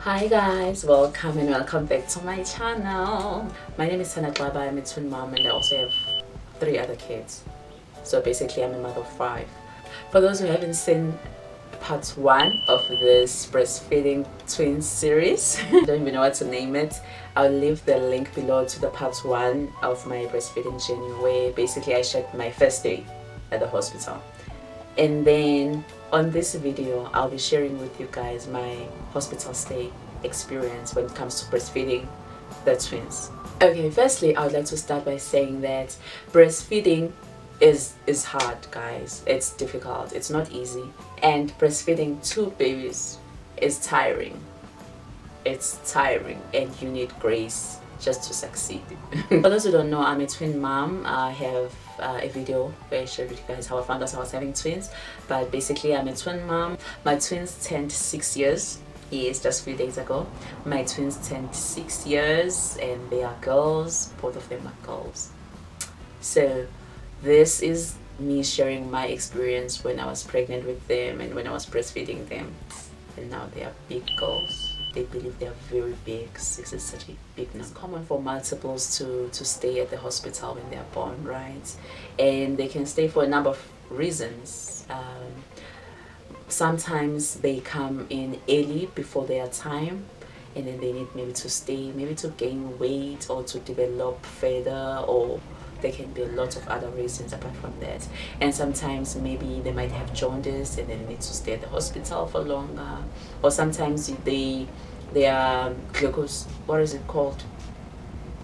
Hi guys, welcome and welcome back to my channel. My name is Thanda Xaba I. I'm a twin mom and I also have 3 other kids. So basically I'm a mother of 5. For those who haven't seen part 1 of this breastfeeding twins series, I don't even know what to name it. I'll leave the link below to the part 1 of my breastfeeding journey, where basically I shared my first day at the hospital. And then on this video I'll be sharing with you guys my hospital stay experience when it comes to breastfeeding the twins. Okay, firstly I would like to start by saying that breastfeeding is hard, guys. It's difficult, it's not easy, and breastfeeding 2 babies is tiring. It's tiring and you need grace just to succeed. For those who don't know, I'm a twin mom. I have a video where I shared with you guys how I found out I was having twins, but basically I'm a twin mom. My twins turned 6 years. Yes, just a few days ago. My twins turned 6 years and they are girls. Both of them are girls. So this is me sharing my experience when I was pregnant with them and when I was breastfeeding them, and now they are big girls. They believe they are very big. 6 is such a big number. It's common for multiples to stay at the hospital when they are born, right? And they can stay for a number of reasons. Sometimes they come in early before their time, and then they need maybe to stay, maybe to gain weight or to develop further, or there can be a lot of other reasons apart from that. And sometimes maybe they might have jaundice and then they need to stay at the hospital for longer, or sometimes their glucose, what is it called,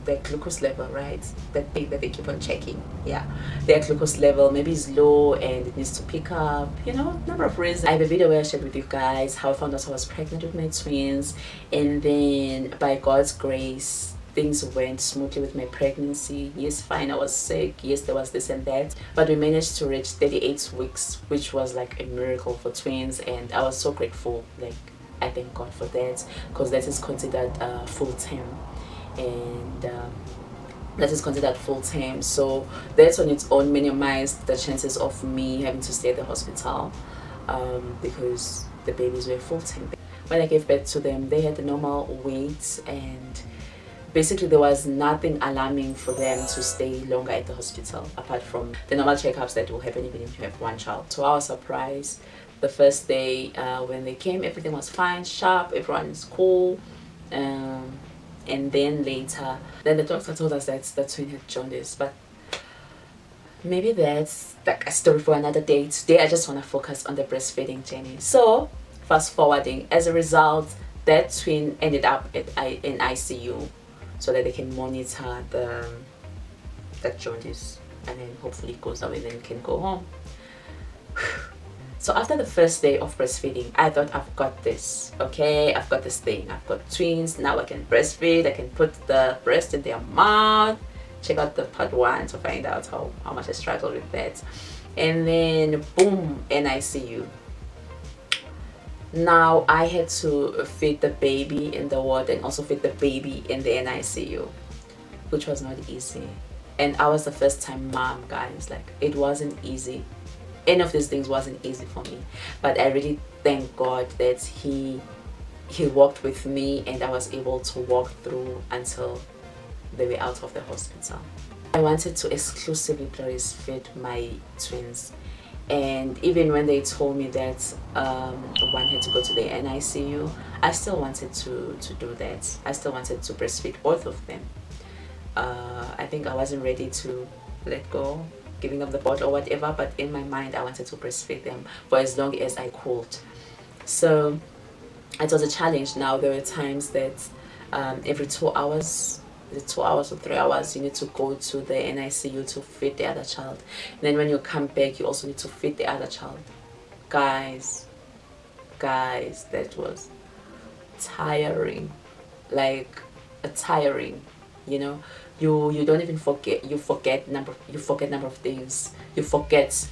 their glucose level, right, that thing that they keep on checking, yeah, their glucose level maybe is low and it needs to pick up, you know, number of reasons. I have a video where I shared with you guys how I found out I was pregnant with my twins, and then by God's grace things went smoothly with my pregnancy. Yes, fine, I was sick, yes, there was this and that, but we managed to reach 38 weeks, which was like a miracle for twins, and I was so grateful. Like, I thank God for that, because that is considered full term, and that is considered full term. So that on its own minimized the chances of me having to stay at the hospital, because the babies were full term. When I gave birth to them, they had the normal weight, and basically there was nothing alarming for them to stay longer at the hospital apart from the normal checkups that will happen even if you have 1 child. To our surprise, the first day when they came, everything was fine, sharp, everyone is cool, and then later, then the doctor told us that the twin had jaundice, but maybe that's like a story for another day. Today I just want to focus on the breastfeeding journey. So fast forwarding, as a result, that twin ended up in ICU so that they can monitor the jaundice, and then hopefully it goes away and then we can go home. So after the first day of breastfeeding, I thought, I've got this, okay, I've got this thing, I've got twins, now I can breastfeed, I can put the breast in their mouth. Check out the part 1 to find out how much I struggled with that. And then boom, NICU. Now I had to feed the baby in the ward and also feed the baby in the NICU, which was not easy. And I was the first time mom, guys. Like, it wasn't easy. Any of these things wasn't easy for me, but I really thank God that he walked with me and I was able to walk through until they were out of the hospital. I wanted to exclusively breastfeed my twins, and even when they told me that one had to go to the NICU, I still wanted to do that. I still wanted to breastfeed both of them. I think I wasn't ready to let go, giving up the bottle or whatever, but in my mind I wanted to breastfeed them for as long as I could. So it was a challenge. Now there were times that every 2 hours, 2 hours or 3 hours, you need to go to the NICU to feed the other child, and then when you come back you also need to feed the other child. Guys, that was tiring, like tiring, you know. You don't even forget, you forget number of things, you forget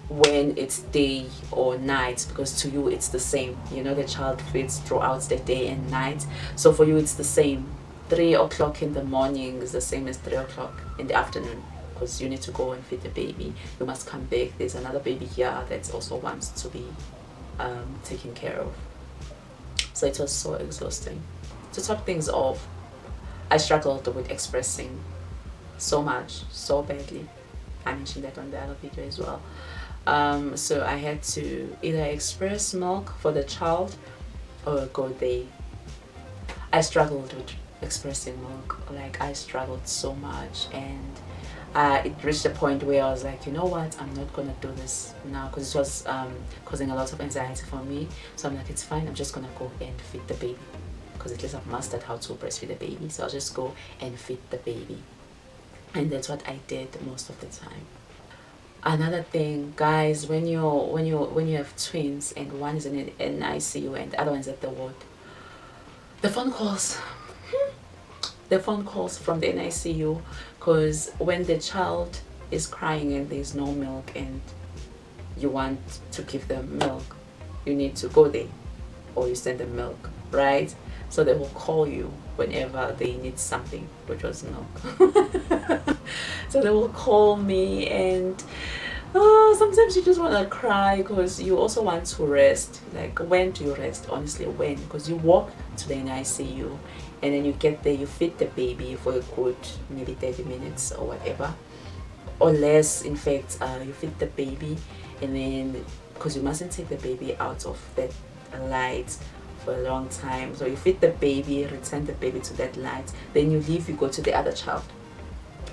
when it's day or night, because to you it's the same, you know. The child feeds throughout the day and night, so for you it's the same. 3 o'clock in the morning is the same as 3 o'clock in the afternoon, because you need to go and feed the baby, you must come back, there's another baby here that also wants to be taken care of. So it was so exhausting. To top things off, I struggled with expressing so much, so badly. I mentioned that on the other video as well. So I had to either express milk for the child or go there. I struggled with expressing milk. Like, I struggled so much, and it reached a point where I was like, you know what, I'm not gonna do this now, because it was causing a lot of anxiety for me. So I'm like, it's fine, I'm just gonna go and feed the baby, because at least I've mastered how to breastfeed the baby. So I'll just go and feed the baby, and that's what I did most of the time. Another thing, guys, when you have twins and one is in an ICU and the other one's at the ward, the phone calls from the NICU, because when the child is crying and there's no milk and you want to give them milk, you need to go there or you send them milk, right? So they will call you whenever they need something, which was milk. So they will call me, and sometimes you just want to cry, because you also want to rest. Like, when do you rest? Honestly, when? Because you walk to the NICU and then you get there, you feed the baby for a good maybe 30 minutes or whatever, or less. In fact, you feed the baby, and then, because you mustn't take the baby out of that light for a long time, so you feed the baby, return the baby to that light, then you leave, you go to the other child.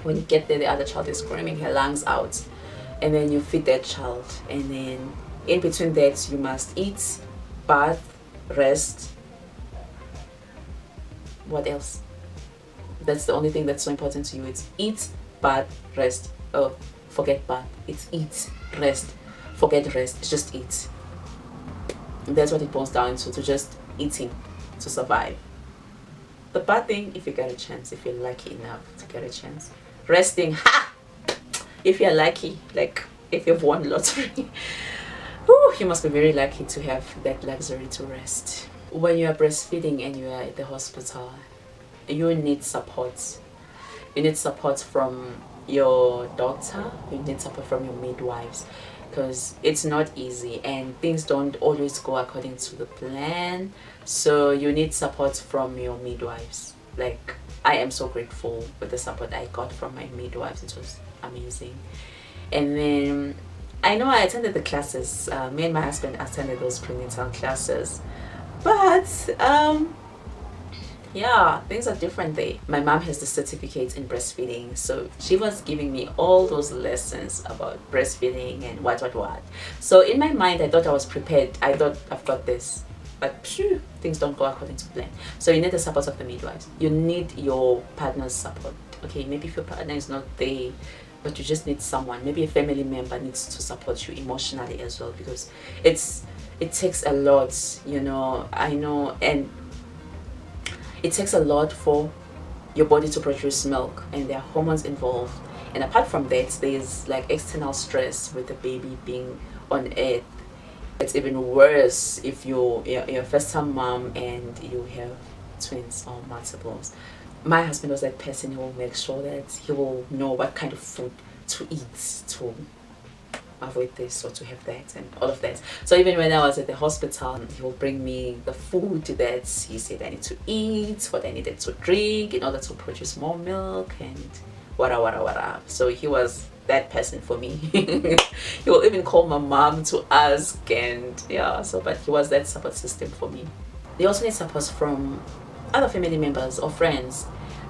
When you get there, the other child is screaming her lungs out, and then you feed that child, and then in between that you must eat, bath, rest. What else? That's the only thing that's so important to you. It's eat, bath, rest. Oh, forget bath. It's eat, rest. Forget rest. It's just eat. That's what it boils down to just eating to survive. The bad thing, if you get a chance, if you're lucky enough to get a chance. Resting, ha! If you're lucky, like if you've won lottery, whew, you must be very lucky to have that luxury to rest. When you are breastfeeding and you are at the hospital, you need support. You need support from your doctor, you need support from your midwives, because it's not easy and things don't always go according to the plan. So you need support from your midwives. Like, I am so grateful with the support I got from my midwives. It was amazing. And then I know I attended the classes, me and my husband attended those prenatal classes, but yeah, things are different there. My mom has the certificate in breastfeeding, so she was giving me all those lessons about breastfeeding and what. So in my mind, I thought I was prepared. I thought, I've got this, but phew, things don't go according to plan. So you need the support of the midwives. You need your partner's support. Okay, maybe if your partner is not there, but you just need someone, maybe a family member needs to support you emotionally as well, because it takes a lot, you know. I know, and it takes a lot for your body to produce milk, and there are hormones involved. And apart from that, there's like external stress with the baby being on earth. It's even worse if you're a first-time mom and you have twins or multiples. My husband was that person who will make sure that he will know what kind of food to eat to avoid this or to have that and all of that. So even when I was at the hospital, he will bring me the food that he said I need to eat, what I needed to drink in order to produce more milk, and wara. So he was that person for me. He will even call my mom to ask, and yeah, so but he was that support system for me. They also need support from other family members or friends.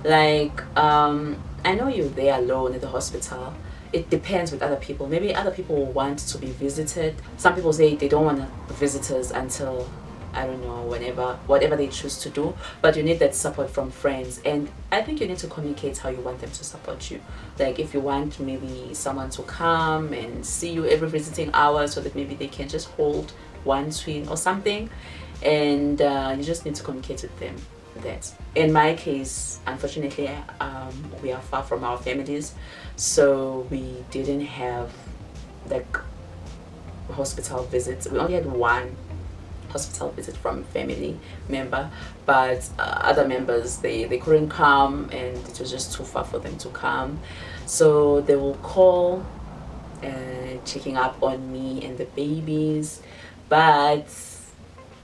Like, I know you're there alone at the hospital. It depends with other people. Maybe other people will want to be visited. Some people say they don't want visitors until, I don't know, whatever they choose to do. But you need that support from friends. And I think you need to communicate how you want them to support you. Like, if you want maybe someone to come and see you every visiting hour, so that maybe they can just hold one twin or something. And you just need to communicate with them. That in my case, unfortunately, we are far from our families, so we didn't have like hospital visits. We only had one hospital visit from family member, but other members, they couldn't come, and it was just too far for them to come. So they will call checking up on me and the babies, but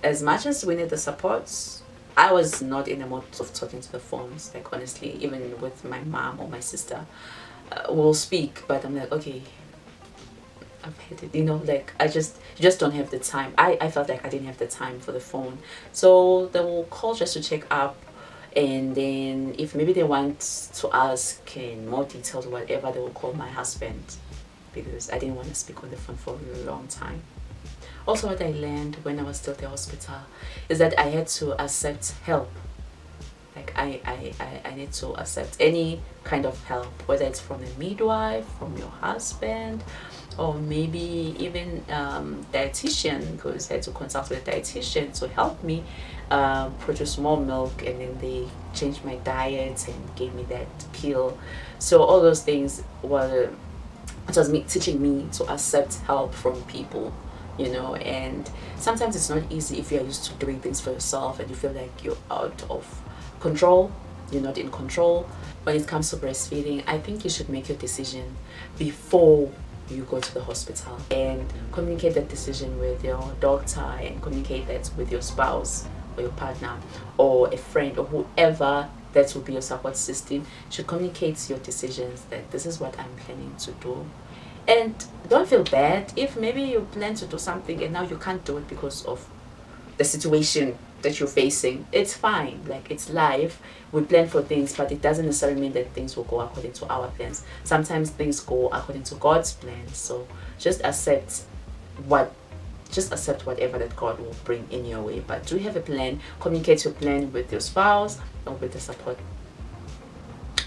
as much as we need the supports, I was not in the mood of talking to the phones. Like honestly, even with my mom or my sister, we'll speak, but I'm like, okay, I've had it, you know, like I just don't have the time. I felt like I didn't have the time for the phone, so they will call just to check up, and then if maybe they want to ask in more details or whatever, they will call my husband, because I didn't want to speak on the phone for a really long time. Also, what I learned when I was still at the hospital is that I had to accept help. Like I need to accept any kind of help, whether it's from a midwife, from your husband, or maybe even dietitian, because I had to consult with a dietitian to help me produce more milk, and then they changed my diet and gave me that pill. So all those things were, it was me teaching me to accept help from people, you know. And sometimes it's not easy if you're used to doing things for yourself and you feel like you're out of control, you're not in control. When it comes to breastfeeding, I think you should make your decision before you go to the hospital, and communicate that decision with your doctor, and communicate that with your spouse or your partner or a friend or whoever that will be your support system. Should communicate your decisions, that this is what I'm planning to do. And don't feel bad if maybe you plan to do something and now you can't do it because of the situation that you're facing. It's fine, like it's life. We plan for things, but it doesn't necessarily mean that things will go according to our plans. Sometimes things go according to God's plans. So just accept whatever that God will bring in your way. But do you have a plan? Communicate your plan with your spouse or with the support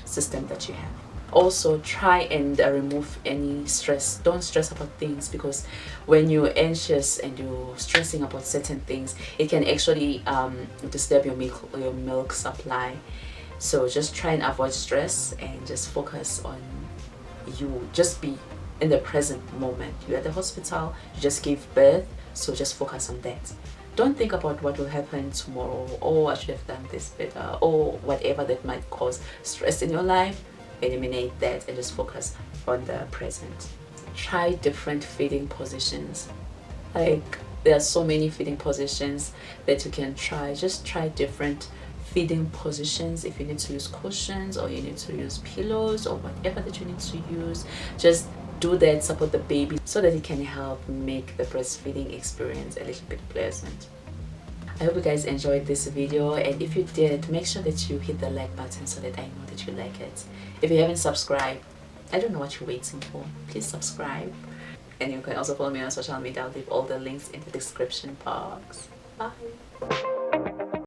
system that you have. Also, try and remove any stress. Don't stress about things, because when you're anxious and you're stressing about certain things, it can actually disturb your milk supply. So just try and avoid stress and just focus on you. Just be in the present moment. You're at the hospital, you just gave birth, so just focus on that. Don't think about what will happen tomorrow, or I should have done this better, or whatever that might cause stress in your life. Eliminate that and just focus on the present. Try different feeding positions. Like there are so many feeding positions that you can try. Just try different feeding positions. If you need to use cushions or you need to use pillows or whatever that you need to use, just do that. Support the baby so that it can help make the breastfeeding experience a little bit pleasant. I hope you guys enjoyed this video, and if you did, make sure that you hit the like button so that I know that you like it. If you haven't subscribed, I don't know what you're waiting for. Please subscribe, and you can also follow me on social media. I'll leave all the links in the description box. Bye.